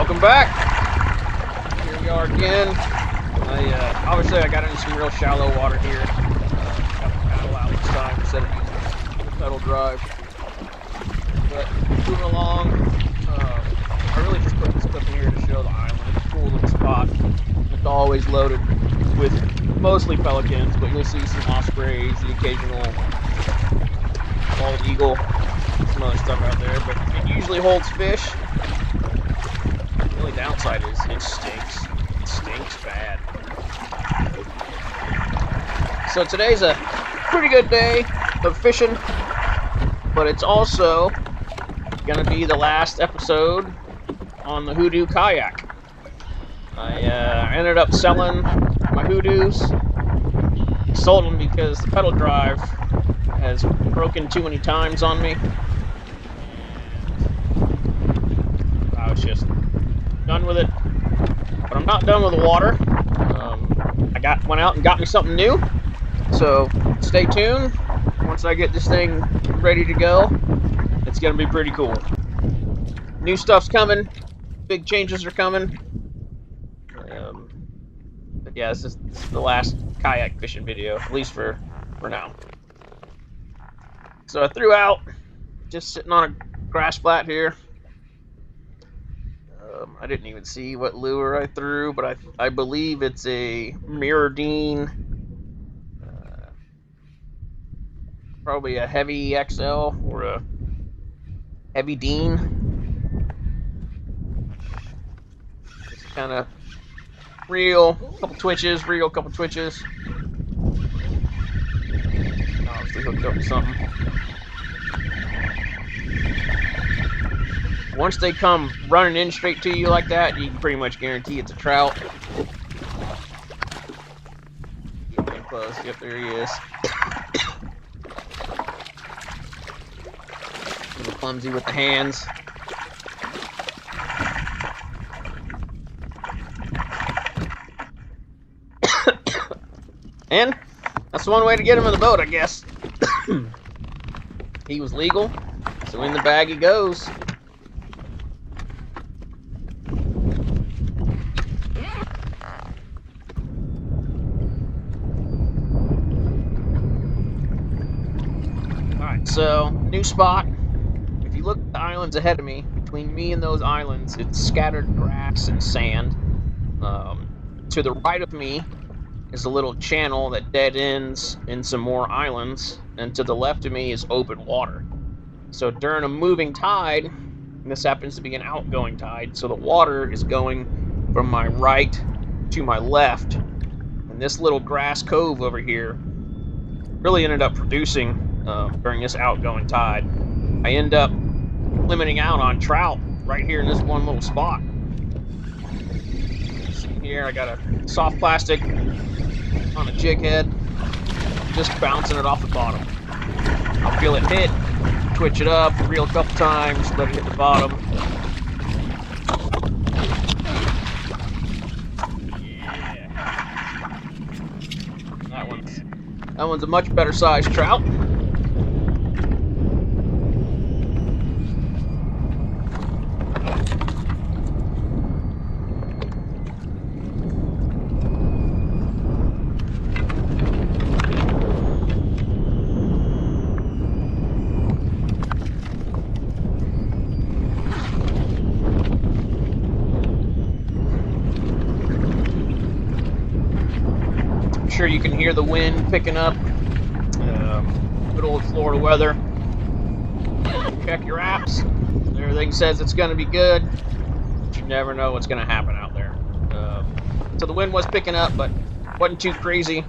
Welcome back. Here we are again. Obviously I got into some real shallow water here. Got the paddle out this time instead of using the pedal drive. But moving along, I really just put this clip in here to show the island. It's a cool little spot. It's always loaded with mostly pelicans, but you'll see some ospreys, the occasional bald eagle, some other stuff out there. But it usually holds fish. The only downside is it stinks. It stinks bad. So today's a pretty good day of fishing, but it's also gonna be the last episode on the Hoodoo kayak. I ended up selling my Hoodoos. Sold them because the pedal drive has broken too many times on me. And I was just done with it. But I'm not done with the water. I went out and got me something new. So stay tuned. Once I get this thing ready to go, it's gonna be pretty cool. New stuff's coming. Big changes are coming. But yeah, this is the last kayak fishing video, at least for now. So I threw out, just sitting on a grass flat here. I didn't even see what lure I threw, but I believe it's a Mirrodine, probably a heavy XL or a heavy Dean. Just kind of reel, couple twitches. Obviously hooked up to something. Once they come running in straight to you like that, you can pretty much guarantee it's a trout. Getting close. Yep, there he is. A little clumsy with the hands. And that's one way to get him in the boat, I guess. He was legal, so in the bag he goes. Alright, so new spot. If you look at the islands ahead of me, between me and those islands, it's scattered grass and sand. To the right of me is a little channel that dead ends in some more islands, and to the left of me is open water. So during a moving tide, and this happens to be an outgoing tide, so the water is going from my right to my left, and this little grass cove over here really ended up producing during this outgoing tide. I end up limiting out on trout right here in this one little spot. See here, I got a soft plastic on a jig head, just bouncing it off the bottom. I'll feel it hit, twitch it up, reel a couple times, let it hit the bottom. Yeah. That one's a much better sized trout. Sure, you can hear the wind picking up. Good old Florida weather. Check your apps. Everything says it's going to be good, but you never know what's going to happen out there. So the wind was picking up, but wasn't too crazy,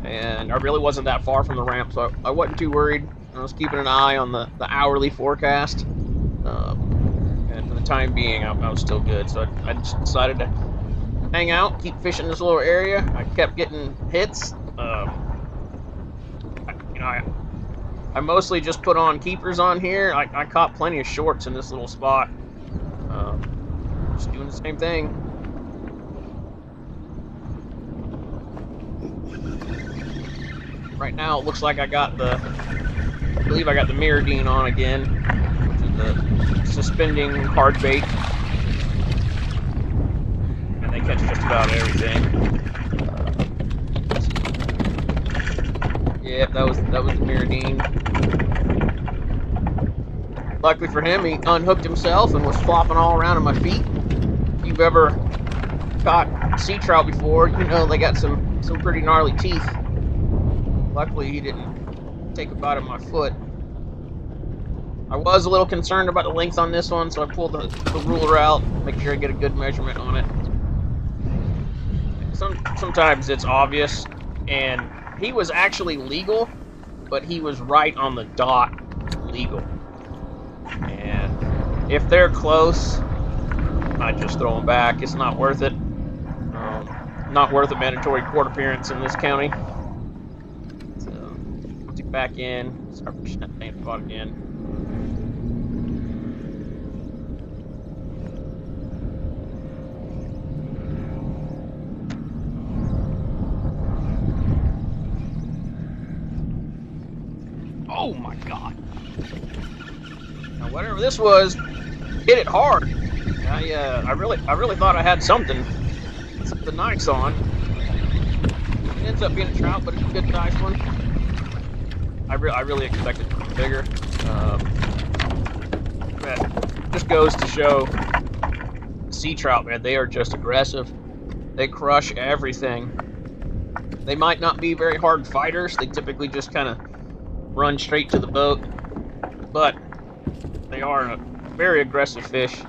and I really wasn't that far from the ramp, so I wasn't too worried. I was keeping an eye on the hourly forecast, and for the time being, I was still good. So I just decided to hang out, keep fishing this little area. I kept getting hits. I mostly just put on keepers on here. I caught plenty of shorts in this little spot. Just doing the same thing. Right now it looks like I believe I got the Mirrodine on again, which is the suspending hard bait. catch just about everything. Yeah, that was the Mirrodine. Luckily for him, he unhooked himself and was flopping all around at my feet. If you've ever caught sea trout before, you know they got some pretty gnarly teeth. Luckily, he didn't take a bite of my foot. I was a little concerned about the length on this one, so I pulled the ruler out, make sure I get a good measurement on it. Sometimes it's obvious, and he was actually legal, but he was right on the dot legal. And if they're close, I just throw them back. It's not worth it. Not worth a mandatory court appearance in this county. So, put it back in, start pushing that same spot again. Oh my god. Now whatever this was, hit it hard. I really thought I had something nice on. It ends up being a trout, but it's a good nice one. I really expected it to be bigger. That just goes to show sea trout, man, they are just aggressive. They crush everything. They might not be very hard fighters. They typically just kind of run straight to the boat, but they are a very aggressive fish.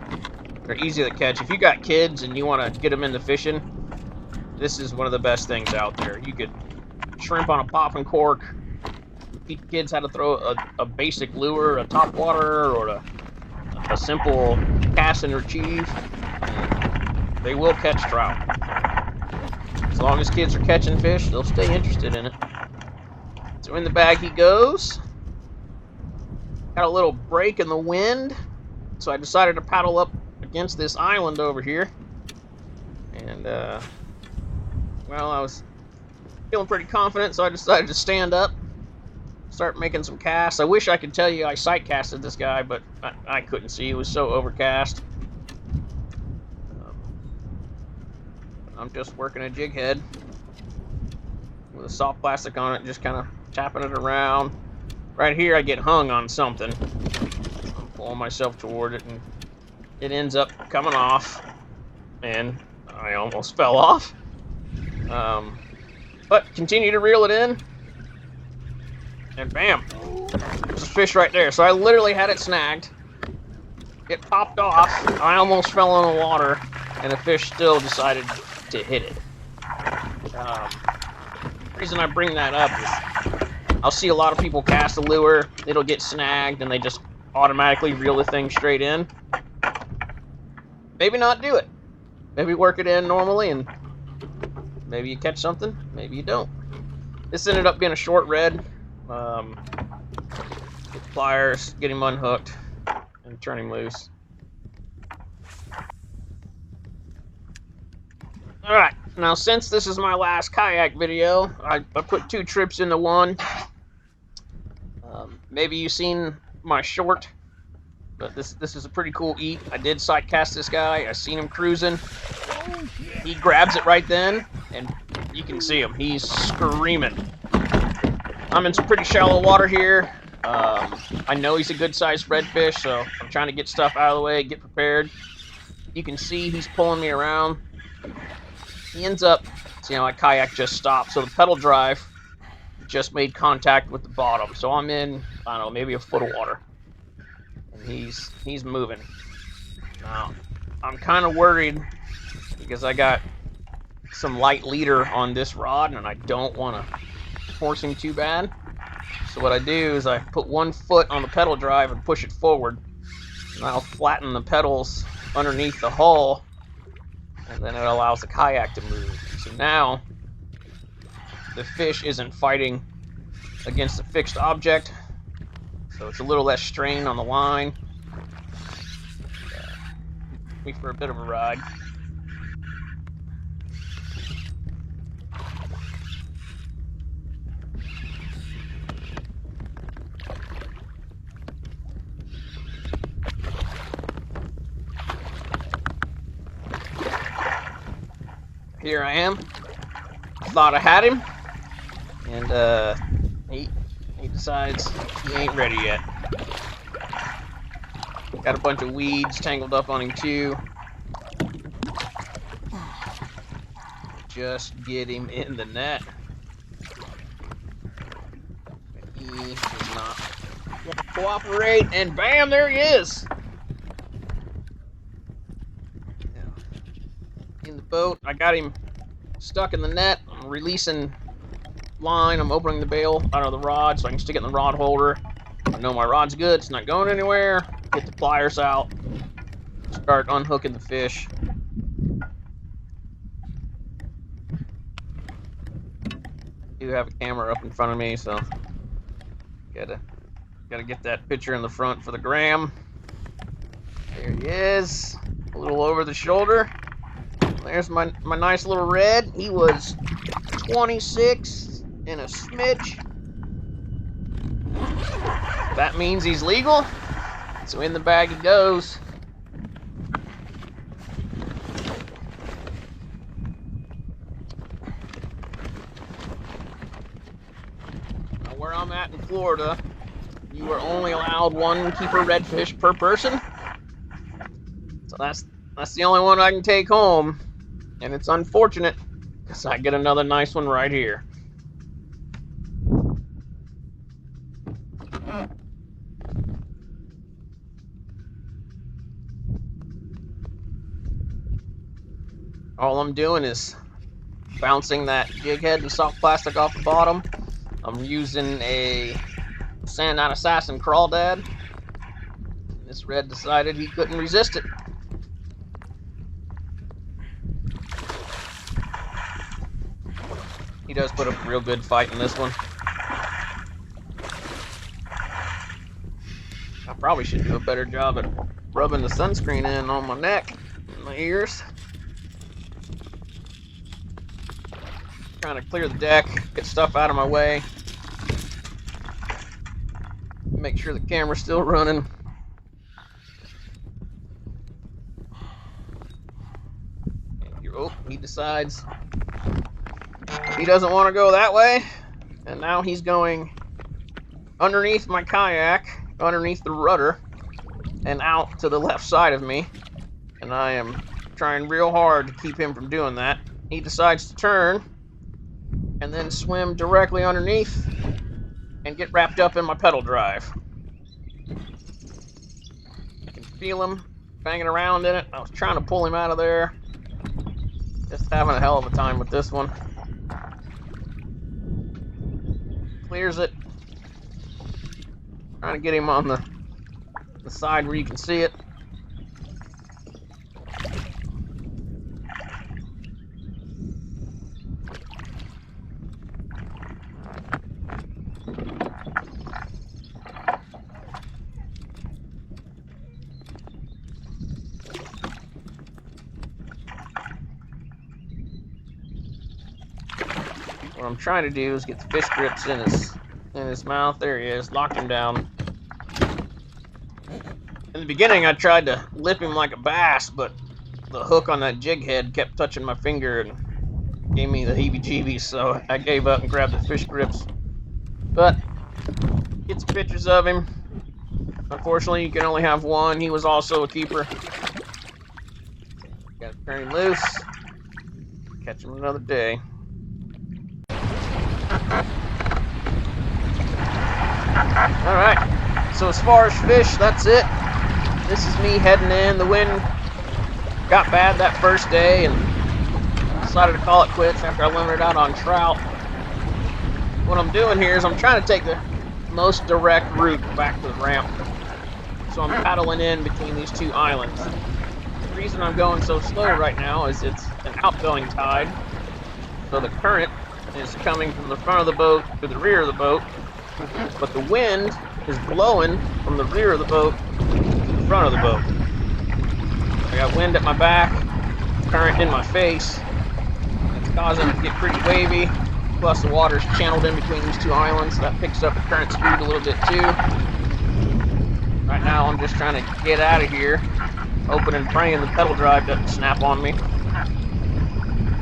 They're easy to catch. If you got kids and you want to get them into fishing, this is one of the best things out there. You could shrimp on a popping cork, teach kids how to throw a basic lure, a topwater, or a simple cast and retrieve. They will catch trout. As long as kids are catching fish, they'll stay interested in it. So in the bag he goes. Got a little break in the wind, so I decided to paddle up against this island over here. And, well, I was feeling pretty confident, so I decided to stand up, start making some casts. I wish I could tell you I sight casted this guy, but I couldn't see. It was so overcast. I'm just working a jig head with a soft plastic on it, just kind of tapping it around. Right here, I get hung on something. I'm pulling myself toward it, and it ends up coming off, and I almost fell off. But continue to reel it in, and bam, there's a fish right there. So I literally had it snagged. It popped off. I almost fell in the water, and the fish still decided to hit it. The reason I bring that up is I'll see a lot of people cast a lure, it'll get snagged, and they just automatically reel the thing straight in. Maybe not do it. Maybe work it in normally, and maybe you catch something, maybe you don't. This ended up being a short red. With pliers, get him unhooked, and turn him loose. Alright, now since this is my last kayak video, I put 2 trips into one. Maybe you've seen my short, but this is a pretty cool eat. I did sight cast this guy. I seen him cruising. He grabs it right then, and you can see him. He's screaming. I'm in some pretty shallow water here. I know he's a good-sized redfish, so I'm trying to get stuff out of the way, get prepared. You can see he's pulling me around. He ends up, see how my kayak just stopped, so the pedal drive just made contact with the bottom. So I'm in, I don't know, maybe a foot of water. And he's moving. Now, I'm kind of worried because I got some light leader on this rod, and I don't want to force him too bad. So what I do is I put 1 foot on the pedal drive and push it forward, and I'll flatten the pedals underneath the hull, and then it allows the kayak to move. So now the fish isn't fighting against a fixed object, so it's a little less strain on the line. Me for a bit of a ride. here I am. Thought I had him, and he decides he ain't ready yet. Got a bunch of weeds tangled up on him too. Just get him in the net. He does not want to cooperate, and bam, there he is. In the boat, I got him stuck in the net. I'm releasing line. I'm opening the bail out of the rod so I can stick it in the rod holder. I know my rod's good. It's not going anywhere. Get the pliers out. Start unhooking the fish. I do have a camera up in front of me, so gotta get that picture in the front for the gram. There he is, a little over the shoulder. There's my nice little red. He was 26 and a smidge. That means he's legal. So in the bag he goes. Now where I'm at in Florida, you are only allowed one keeper redfish per person. So that's the only one I can take home. And it's unfortunate because I get another nice one right here. All I'm doing is bouncing that jig head and soft plastic off the bottom. I'm using a Sandknot Assassin crawdad. This red decided he couldn't resist it. He does put up a real good fight in this one. I probably should do a better job at rubbing the sunscreen in on my neck and my ears. Trying to clear the deck, get stuff out of my way. Make sure the camera's still running. Oh, he decides he doesn't want to go that way, and now he's going underneath my kayak, underneath the rudder, and out to the left side of me, and I am trying real hard to keep him from doing that. He decides to turn and then swim directly underneath and get wrapped up in my pedal drive. I can feel him banging around in it. I was trying to pull him out of there. Just having a hell of a time with this one. Clears it. Trying to get him on the side where you can see it. What I'm trying to do is get the fish grips in his mouth. There he is, locked him down. In the beginning, I tried to lip him like a bass, but the hook on that jig head kept touching my finger and gave me the heebie-jeebies, so I gave up and grabbed the fish grips. But get some pictures of him. Unfortunately, you can only have one. He was also a keeper. Gotta turn him loose. Catch him another day. Alright, so as far as fish, that's it. This is me heading in. The wind got bad that first day and decided to call it quits after I limited out on trout. What I'm doing here is I'm trying to take the most direct route back to the ramp. So I'm paddling in between these two islands. The reason I'm going so slow right now is it's an outgoing tide. So the current is coming from the front of the boat to the rear of the boat, but the wind is blowing from the rear of the boat to the front of the boat. I got wind at my back, current in my face. It's causing it to get pretty wavy, plus the water's channeled in between these two islands, so that picks up the current speed a little bit too. Right now I'm just trying to get out of here, hoping and praying the pedal drive doesn't snap on me.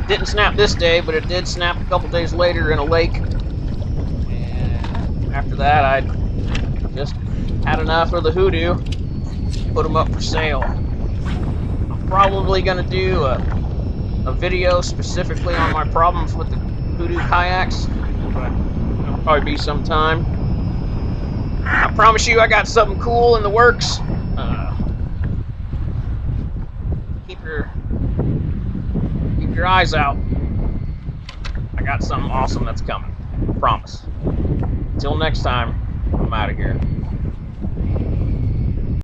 Didn't snap this day, but it did snap a couple days later in a lake. And after that, I just had enough of the Hoodoo. Put them up for sale. I'm probably going to do a video specifically on my problems with the Hoodoo kayaks, but it'll probably be some time. I promise you, I got something cool in the works. Keep your eyes out. I got something awesome that's coming. Promise. Until next time, I'm out of here.